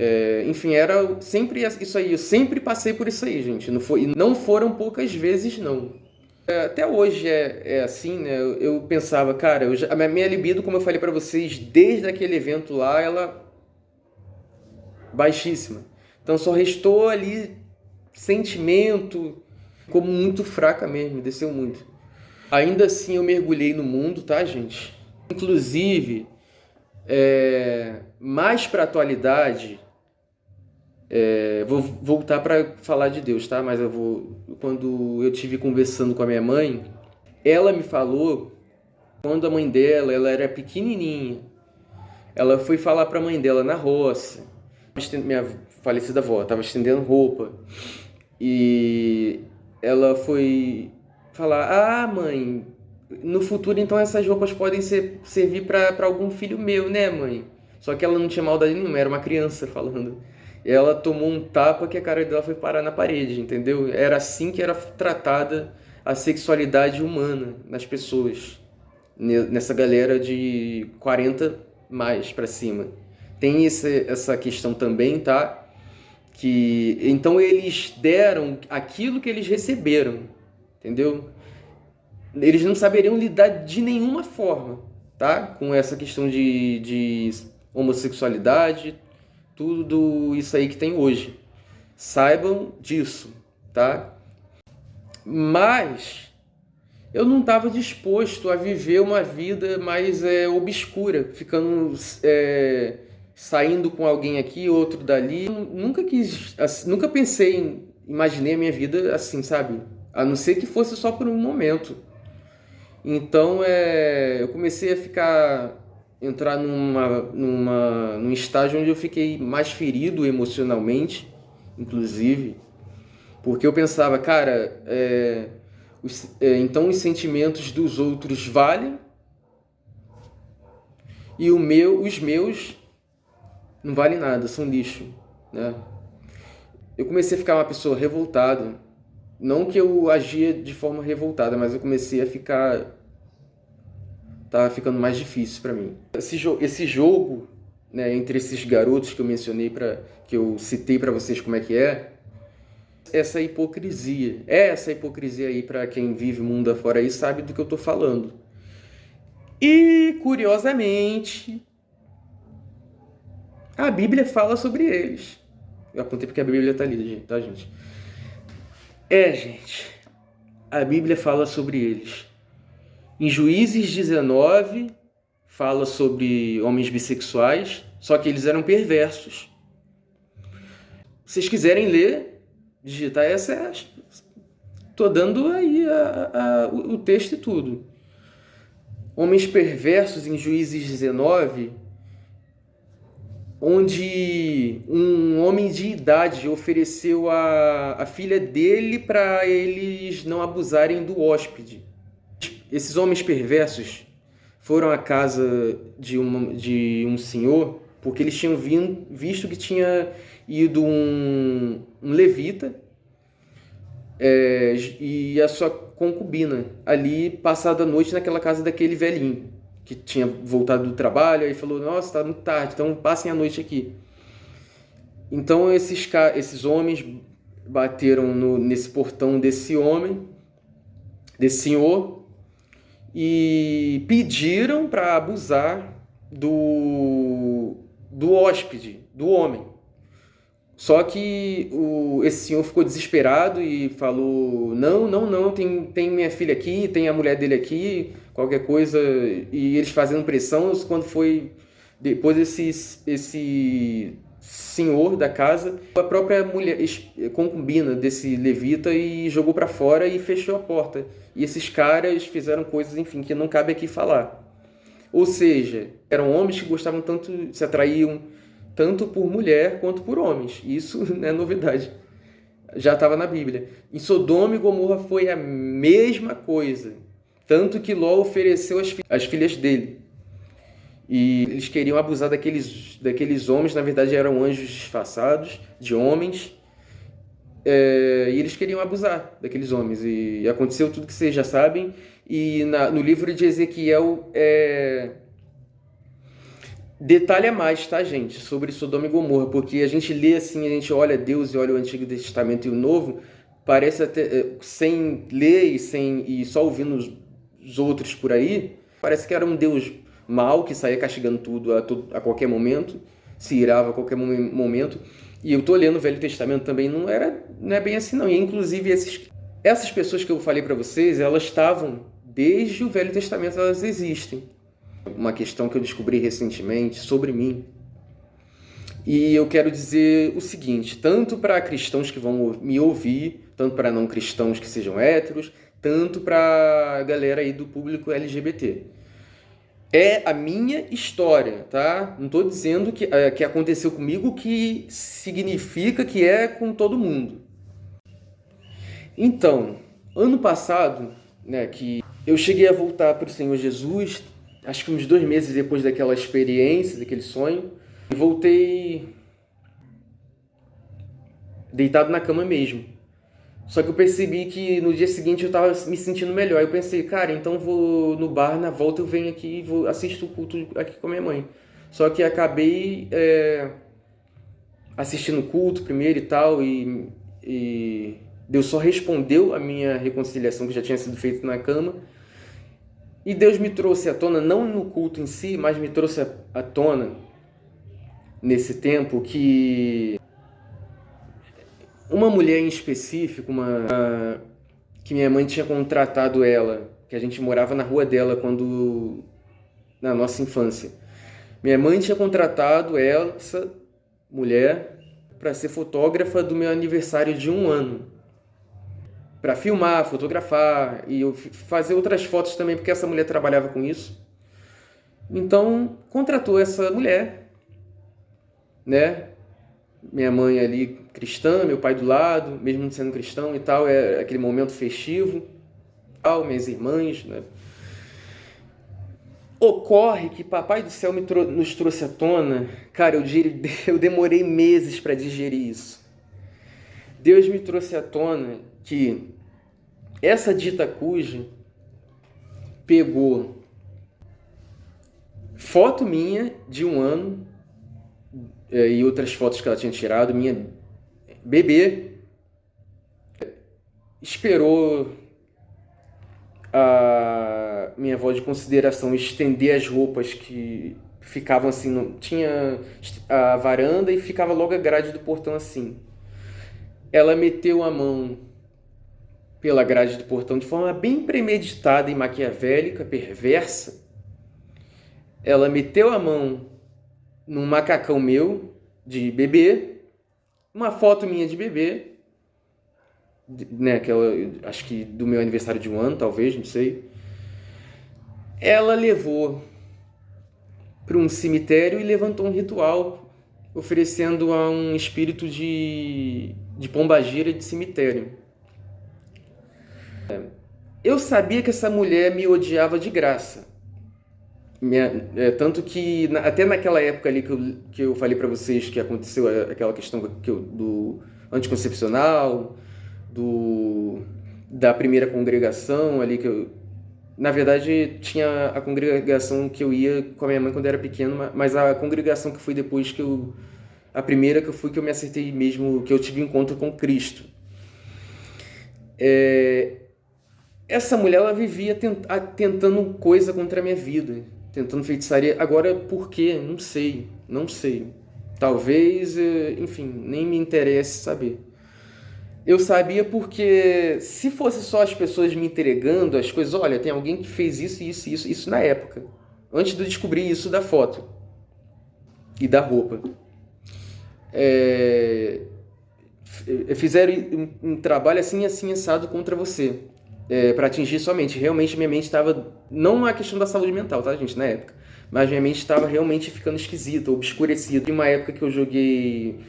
Enfim, era sempre isso aí. Eu sempre passei por isso aí, gente. Não foram poucas vezes, não. Até hoje é assim, né? Eu pensava, cara, a minha libido, como eu falei pra vocês, desde aquele evento lá, ela baixíssima. Então só restou ali sentimento, como muito fraca mesmo, desceu muito. Ainda assim eu mergulhei no mundo, tá, gente? Inclusive, mais pra atualidade, vou voltar para falar de Deus, tá? Mas quando eu tive conversando com a minha mãe, ela me falou quando a mãe dela, ela era pequenininha, ela foi falar para a mãe dela na roça. Minha falecida avó estava estendendo roupa e ela foi falar: "Ah, mãe, no futuro então essas roupas podem servir para algum filho meu, né, mãe?" Só que ela não tinha maldade nenhuma, era uma criança falando. E ela tomou um tapa que a cara dela foi parar na parede, entendeu? Era assim que era tratada a sexualidade humana nas pessoas, nessa galera de 40 mais pra cima. Tem essa questão também, tá? Que então eles deram aquilo que eles receberam, entendeu? Eles não saberiam lidar de nenhuma forma, tá? Com essa questão de homossexualidade, tudo isso aí que tem hoje. Saibam disso, tá? Mas eu não estava disposto a viver uma vida mais obscura, ficando saindo com alguém aqui, outro dali. Eu nunca quis, assim, nunca imaginei a minha vida assim, sabe? A não ser que fosse só por um momento. Então eu comecei a entrar num estágio onde eu fiquei mais ferido emocionalmente, inclusive, porque eu pensava, cara, então os sentimentos dos outros valem e os meus não valem nada, são lixo, né? Eu comecei a ficar uma pessoa revoltada, não que eu agia de forma revoltada, mas eu comecei a tá ficando mais difícil para mim. Esse jogo, né, entre esses garotos que eu mencionei, que eu citei para vocês como é que é, essa hipocrisia aí para quem vive o mundo afora aí sabe do que eu tô falando. E, curiosamente, a Bíblia fala sobre eles. Eu apontei porque a Bíblia tá ali, tá, gente? Gente, a Bíblia fala sobre eles. Em Juízes 19, fala sobre homens bissexuais, só que eles eram perversos. Se vocês quiserem ler, digitar essa, tô dando aí o texto e tudo. Homens perversos em Juízes 19, onde um homem de idade ofereceu a filha dele para eles não abusarem do hóspede. Esses homens perversos foram à casa de um senhor porque eles tinham visto que tinha ido um levita e a sua concubina ali passado a noite naquela casa daquele velhinho que tinha voltado do trabalho e falou: "Nossa, tá muito tarde, então passem a noite aqui." Então esses homens bateram nesse portão desse senhor, e pediram para abusar do hóspede, do homem. Só que esse senhor ficou desesperado e falou: não, tem minha filha aqui, tem a mulher dele aqui, qualquer coisa. E eles fazendo pressão, quando foi depois esse senhor da casa, a própria mulher concubina desse levita, e jogou para fora e fechou a porta. E esses caras fizeram coisas, enfim, que não cabe aqui falar. Ou seja, eram homens que gostavam tanto, se atraíam tanto por mulher quanto por homens. Isso não é novidade. Já estava na Bíblia. Em Sodoma e Gomorra foi a mesma coisa. Tanto que Ló ofereceu as filhas dele. E eles queriam abusar daqueles homens, na verdade eram anjos disfarçados de homens. E eles queriam abusar daqueles homens. E aconteceu tudo que vocês já sabem. E no livro de Ezequiel detalha mais, tá, gente, sobre Sodoma e Gomorra, porque a gente lê assim, a gente olha Deus e olha o Antigo Testamento e o Novo, parece até, sem ler e só ouvindo os outros por aí, parece que era um Deus mau que saía castigando tudo a qualquer momento, se irava a qualquer momento. E eu tô lendo o Velho Testamento também, não é bem assim não. E inclusive essas pessoas que eu falei para vocês, elas estavam desde o Velho Testamento, elas existem. Uma questão que eu descobri recentemente sobre mim. E eu quero dizer o seguinte, tanto para cristãos que vão me ouvir, tanto para não cristãos que sejam héteros, tanto para a galera aí do público LGBT. É a minha história, tá? Não estou dizendo que aconteceu comigo, que significa que é com todo mundo. Então, ano passado, né, que eu cheguei a voltar para o Senhor Jesus, acho que uns 2 meses depois daquela experiência, daquele sonho, e voltei deitado na cama mesmo. Só que eu percebi que no dia seguinte eu estava me sentindo melhor. Eu pensei, cara, então vou no bar, na volta eu venho aqui e assisto o culto aqui com a minha mãe. Só que acabei assistindo o culto primeiro e tal, e Deus só respondeu a minha reconciliação que já tinha sido feita na cama. E Deus me trouxe à tona, não no culto em si, mas me trouxe à tona nesse tempo que uma mulher em específico, que minha mãe tinha contratado ela, que a gente morava na rua dela na nossa infância. Minha mãe tinha contratado essa mulher para ser fotógrafa do meu aniversário de 1 ano. Para filmar, fotografar e eu fazer outras fotos também, porque essa mulher trabalhava com isso. Então, contratou essa mulher, né? Minha mãe ali cristã, meu pai do lado, mesmo não sendo cristão e tal, é aquele momento festivo, tal, minhas irmãs, né? Ocorre que Papai do Céu nos trouxe à tona, cara, eu demorei meses para digerir isso. Deus me trouxe à tona que essa dita cuja pegou foto minha de 1 ano e outras fotos que ela tinha tirado, minha bebê, esperou a minha avó de consideração estender as roupas que ficavam assim, tinha a varanda e ficava logo a grade do portão assim. Ela meteu a mão pela grade do portão de forma bem premeditada e maquiavélica, perversa. Ela meteu a mão num macacão meu de bebê, uma foto minha de bebê, né, acho que do meu aniversário de 1 ano, talvez, não sei. Ela levou para um cemitério e levantou um ritual oferecendo a um espírito de pombagira de cemitério. Eu sabia que essa mulher me odiava de graça. Tanto que até naquela época ali que eu falei para vocês que aconteceu aquela questão do anticoncepcional, da primeira congregação ali na verdade tinha a congregação que eu ia com a minha mãe quando eu era pequeno, mas a congregação que fui depois a primeira que eu fui, que eu me acertei mesmo, que eu tive encontro com Cristo. Essa mulher, ela vivia tentando coisa contra a minha vida, tentando feitiçaria. Agora, por quê? Não sei. Talvez, enfim, nem me interesse saber. Eu sabia porque se fosse só as pessoas me entregando as coisas, olha, tem alguém que fez isso na época, antes de eu descobrir isso da foto e da roupa. Fizeram um trabalho assim assado contra você. Para atingir sua mente. Realmente minha mente estava, não a questão da saúde mental, tá, gente, na época, mas minha mente estava realmente ficando esquisita, obscurecida. Em uma época que eu joguei,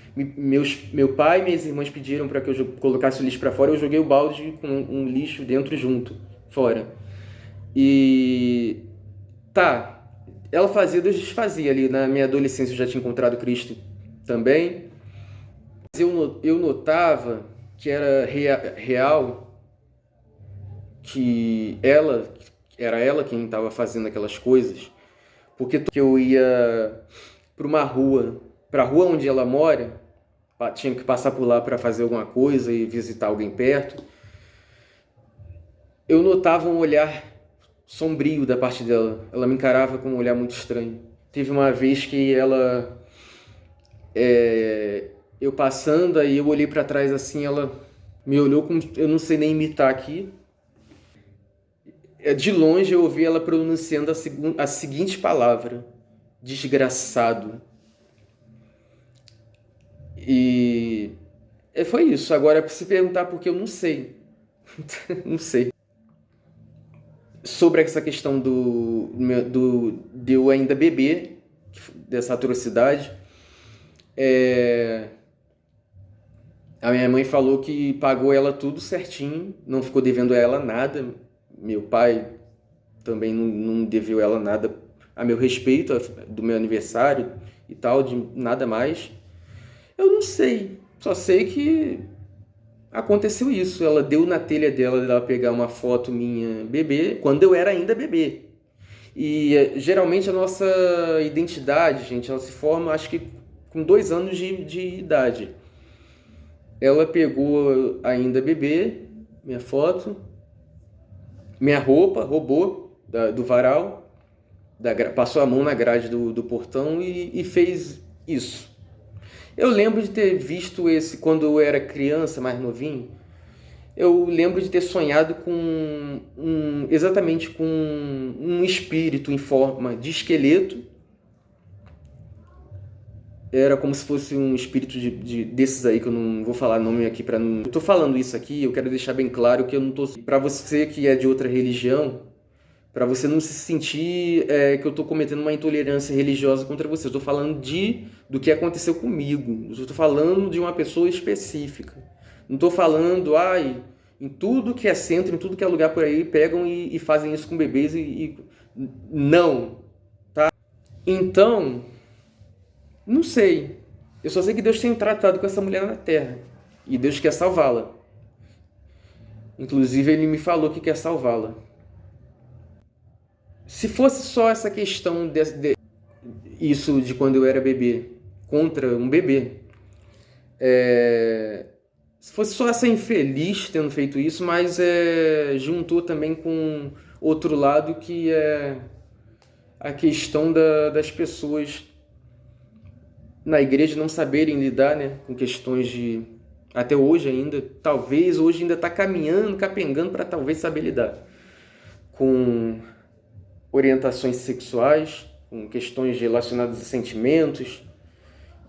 meu pai e minhas irmãs pediram para que eu colocasse o lixo para fora, eu joguei o balde com um lixo dentro junto, fora. E tá, ela fazia, Deus desfazia ali. Na minha adolescência eu já tinha encontrado Cristo também. Mas eu notava que era real, que era ela quem estava fazendo aquelas coisas. Porque eu ia para a rua onde ela mora, tinha que passar por lá para fazer alguma coisa e visitar alguém perto. Eu notava um olhar sombrio da parte dela. Ela me encarava com um olhar muito estranho. Teve uma vez que eu passando, aí eu olhei para trás assim, ela me olhou como, eu não sei nem imitar aqui. De longe eu ouvi ela pronunciando a seguinte palavra: desgraçado. E foi isso. Agora, se perguntar por que, eu não sei. Não sei. Sobre essa questão de eu ainda beber, dessa atrocidade, a minha mãe falou que pagou ela tudo certinho, não ficou devendo a ela nada. Meu pai também não deveu ela nada a meu respeito, do meu aniversário e tal, de nada mais. Eu não sei, só sei que aconteceu isso. Ela deu na telha dela pegar uma foto minha bebê, quando eu era ainda bebê. E geralmente a nossa identidade, gente, ela se forma, acho que com 2 anos de idade. Ela pegou ainda bebê, minha foto, minha roupa, roubou do varal, passou a mão na grade do portão e fez isso. Eu lembro de ter visto esse quando eu era criança, mais novinho. Eu lembro de ter sonhado com exatamente com um espírito em forma de esqueleto. Era como se fosse um espírito desses aí, que eu não vou falar nome aqui para não... Eu tô falando isso aqui, eu quero deixar bem claro que eu não tô... Para você que é de outra religião, para você não se sentir que eu tô cometendo uma intolerância religiosa contra você. Eu tô falando do que aconteceu comigo. Eu tô falando de uma pessoa específica. Não tô falando, em tudo que é centro, em tudo que é lugar por aí, pegam e fazem isso com bebês não, tá? Então, não sei. Eu só sei que Deus tem tratado com essa mulher na terra. E Deus quer salvá-la. Inclusive, Ele me falou que quer salvá-la. Se fosse só essa questão isso de quando eu era bebê, contra um bebê, se fosse só essa infeliz tendo feito isso, mas juntou também com outro lado, que é a questão das pessoas na igreja não saberem lidar, né, com questões até hoje ainda, talvez hoje ainda está caminhando, capengando para talvez saber lidar com orientações sexuais, com questões relacionadas a sentimentos.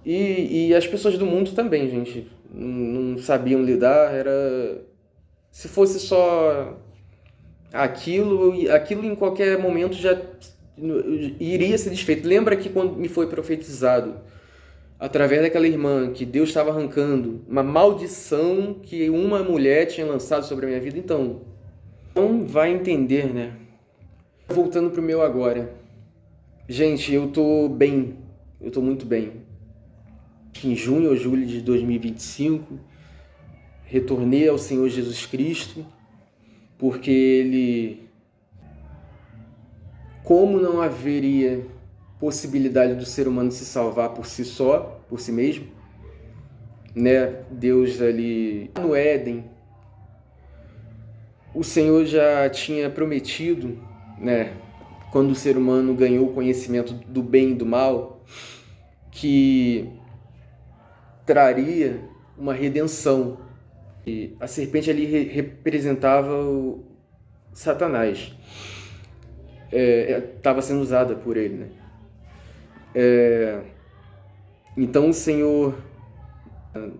E as pessoas do mundo também, gente, não sabiam lidar. Se fosse só aquilo em qualquer momento já iria ser desfeito. Lembra que quando me foi profetizado, através daquela irmã, que Deus estava arrancando uma maldição que uma mulher tinha lançado sobre a minha vida? Então, não vai entender, né? Voltando pro meu agora. Gente, eu tô bem. Eu tô muito bem. Em junho ou julho de 2025, retornei ao Senhor Jesus Cristo, porque Ele... Como não haveria possibilidade do ser humano se salvar por si só, por si mesmo, né? Deus ali no Éden, o Senhor já tinha prometido, né, quando o ser humano ganhou o conhecimento do bem e do mal, que traria uma redenção. E a serpente ali representava o Satanás. Estava sendo usada por ele, né? Então o Senhor,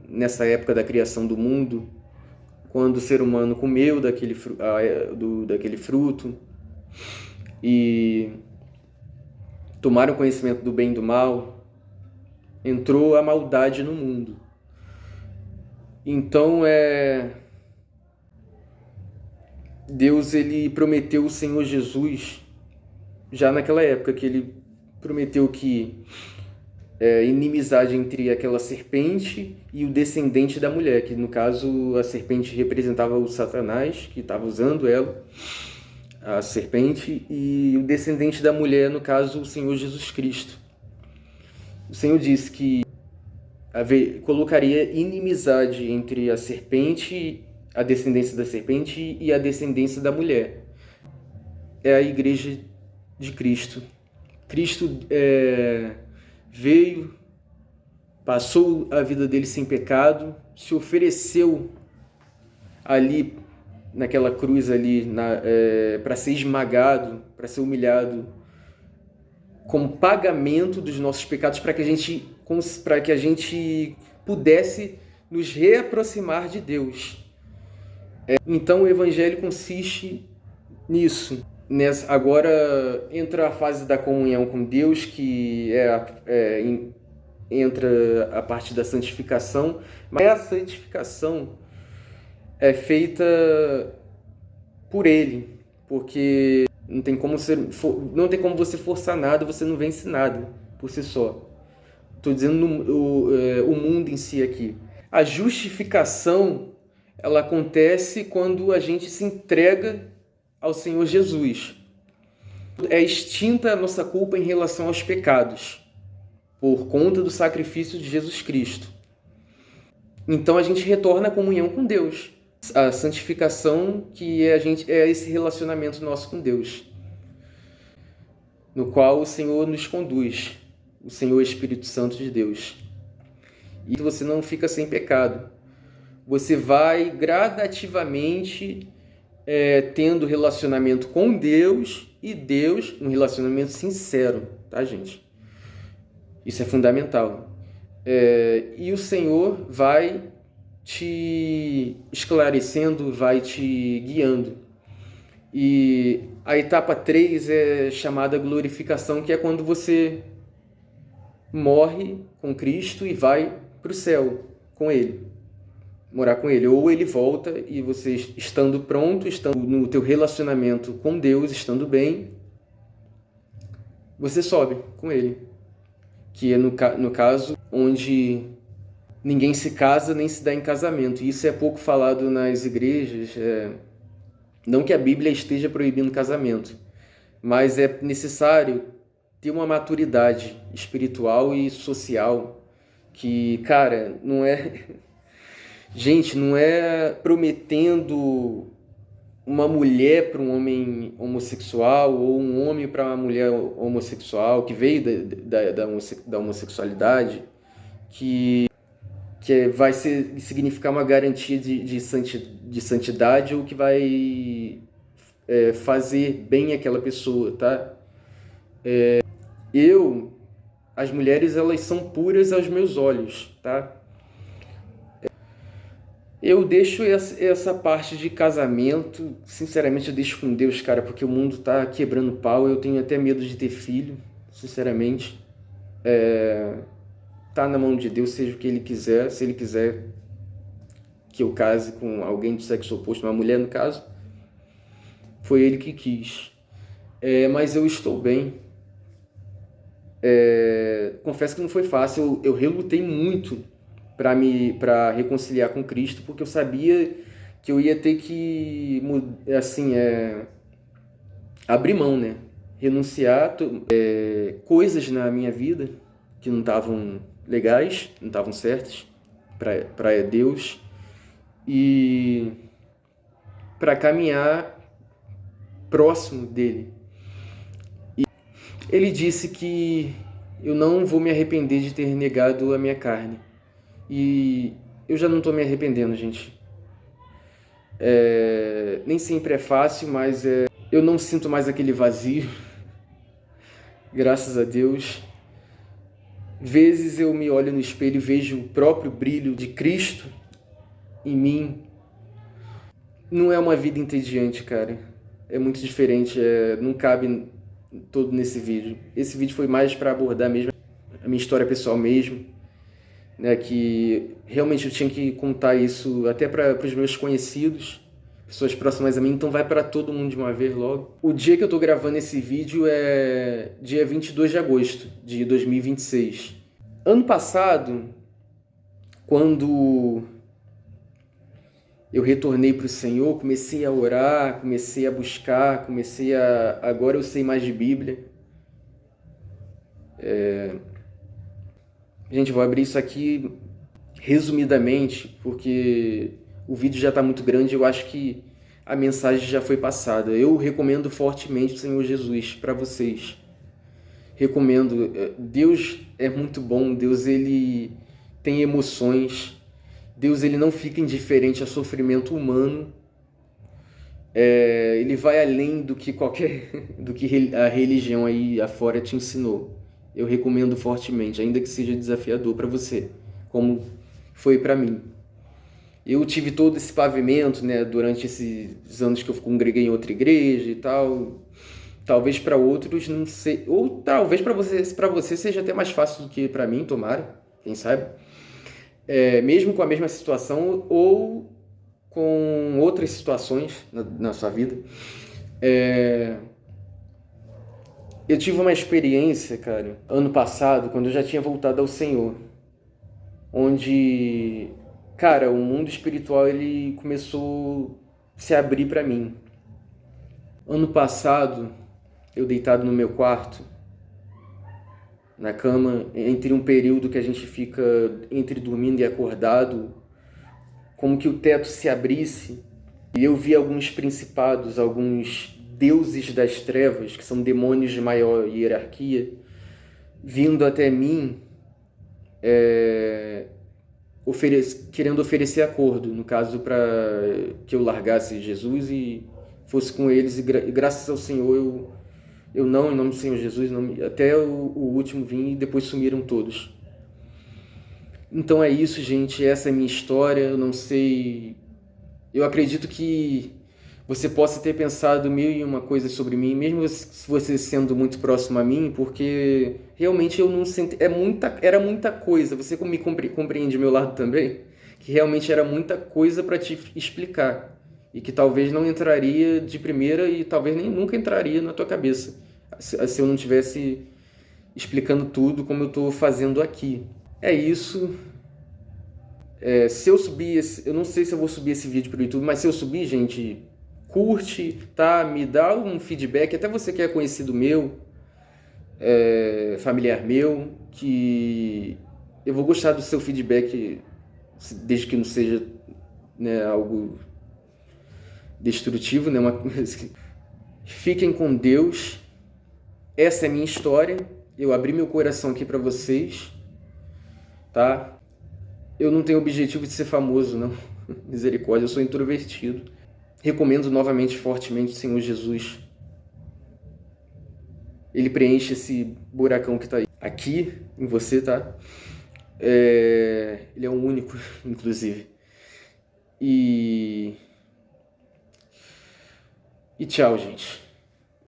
nessa época da criação do mundo, quando o ser humano comeu daquele fruto, e tomaram conhecimento do bem e do mal, entrou a maldade no mundo. Então, Deus ele prometeu o Senhor Jesus, já naquela época que ele prometeu que inimizade entre aquela serpente e o descendente da mulher, que no caso a serpente representava o Satanás, que estava usando ela, a serpente, e o descendente da mulher, no caso, o Senhor Jesus Cristo. O Senhor disse que colocaria inimizade entre a serpente, a descendência da serpente e a descendência da mulher. É a igreja de Cristo. Cristo veio, passou a vida dele sem pecado, se ofereceu ali naquela cruz ali para ser esmagado, para ser humilhado, como pagamento dos nossos pecados, para que a gente pudesse nos reaproximar de Deus. Então o evangelho consiste nisso. Agora entra a fase da comunhão com Deus, que entra a parte da santificação, mas a santificação é feita por Ele, porque não tem como você forçar nada, você não vence nada por si só. Estou dizendo o mundo em si aqui. A justificação, ela acontece quando a gente se entrega ao Senhor Jesus. É extinta a nossa culpa em relação aos pecados, por conta do sacrifício de Jesus Cristo. Então a gente retorna à comunhão com Deus. A santificação, que é esse relacionamento nosso com Deus, no qual o Senhor nos conduz, o Senhor Espírito Santo de Deus. E você não fica sem pecado. Você vai gradativamente tendo relacionamento com Deus, e Deus, um relacionamento sincero, tá, gente? Isso é fundamental. E o Senhor vai te esclarecendo, vai te guiando. E a etapa 3 é chamada glorificação, que é quando você morre com Cristo e vai para o céu com Ele, morar com Ele. Ou Ele volta e você, estando pronto, estando no teu relacionamento com Deus, estando bem, você sobe com Ele. Que é no caso onde ninguém se casa nem se dá em casamento. E isso é pouco falado nas igrejas. Não que a Bíblia esteja proibindo casamento, mas é necessário ter uma maturidade espiritual e social que, cara, não é... Gente, não é prometendo uma mulher para um homem homossexual ou um homem para uma mulher homossexual que veio da homossexualidade que vai significar uma garantia de santidade ou que vai fazer bem aquela pessoa, tá? As mulheres, elas são puras aos meus olhos, tá? Eu deixo essa parte de casamento, sinceramente, eu deixo com Deus, cara, porque o mundo tá quebrando pau, eu tenho até medo de ter filho, sinceramente. Tá na mão de Deus, seja o que Ele quiser. Se Ele quiser que eu case com alguém do sexo oposto, uma mulher no caso, foi Ele que quis. Mas eu estou bem. Confesso que não foi fácil, eu relutei muito para reconciliar com Cristo, porque eu sabia que eu ia ter que, assim, abrir mão, né? Renunciar coisas na minha vida que não estavam legais, não estavam certas para Deus, e para caminhar próximo dele. E ele disse que eu não vou me arrepender de ter negado a minha carne. E eu já não estou me arrependendo, gente. Nem sempre é fácil, mas eu não sinto mais aquele vazio. Graças a Deus. Vezes eu me olho no espelho e vejo o próprio brilho de Cristo em mim. Não é uma vida entediante, cara. É muito diferente. Não cabe todo nesse vídeo. Esse vídeo foi mais para abordar mesmo a minha história pessoal mesmo, né, que realmente eu tinha que contar isso até para os meus conhecidos, pessoas próximas a mim, então vai para todo mundo de uma vez logo. O dia que eu tô gravando esse vídeo é dia 22 de agosto de 2026. Ano passado, quando eu retornei para o Senhor, comecei a orar, comecei a buscar, agora eu sei mais de Bíblia. Gente, vou abrir isso aqui resumidamente, porque o vídeo já está muito grande, eu acho que a mensagem já foi passada. Eu recomendo fortemente o Senhor Jesus para vocês. Recomendo. Deus é muito bom, Deus ele tem emoções, Deus ele não fica indiferente ao sofrimento humano. Ele vai além do que do que a religião aí afora te ensinou. Eu recomendo fortemente, ainda que seja desafiador para você, como foi para mim. Eu tive todo esse pavimento, né, durante esses anos que eu congreguei em outra igreja e tal. Talvez para outros não sei, ou talvez para você seja até mais fácil do que para mim, tomara, quem sabe. Mesmo com a mesma situação ou com outras situações na sua vida. Eu tive uma experiência, cara, ano passado, quando eu já tinha voltado ao Senhor, onde, cara, o mundo espiritual ele começou a se abrir para mim. Ano passado, eu deitado no meu quarto, na cama, entre um período que a gente fica entre dormindo e acordado, como que o teto se abrisse, e eu vi alguns principados, alguns deuses das trevas, que são demônios de maior hierarquia, vindo até mim, querendo oferecer acordo, no caso para que eu largasse Jesus e fosse com eles, e graças ao Senhor eu não, em nome do Senhor Jesus, até o último vim e depois sumiram todos. Então é isso, gente, essa é a minha história. Eu não sei, eu acredito que você possa ter pensado mil e uma coisas sobre mim, mesmo você sendo muito próximo a mim, porque realmente eu não senti, era muita coisa, você me compreende meu lado também, que realmente era muita coisa para te explicar, e que talvez não entraria de primeira e talvez nem nunca entraria na tua cabeça, se eu não tivesse explicando tudo como eu estou fazendo aqui. É isso. Se eu subir eu não sei se eu vou subir esse vídeo para o YouTube, mas se eu subir, gente, curte, tá? Me dá um feedback, até você que é conhecido meu, familiar meu, que eu vou gostar do seu feedback, desde que não seja, né, algo destrutivo, né? Fiquem com Deus. Essa é a minha história. Eu abri meu coração aqui para vocês, tá? Eu não tenho objetivo de ser famoso, não. Misericórdia, eu sou introvertido. Recomendo novamente, fortemente, o Senhor Jesus. Ele preenche esse buracão que tá aí. Aqui, em você, tá? Ele é o único, inclusive. E tchau, gente.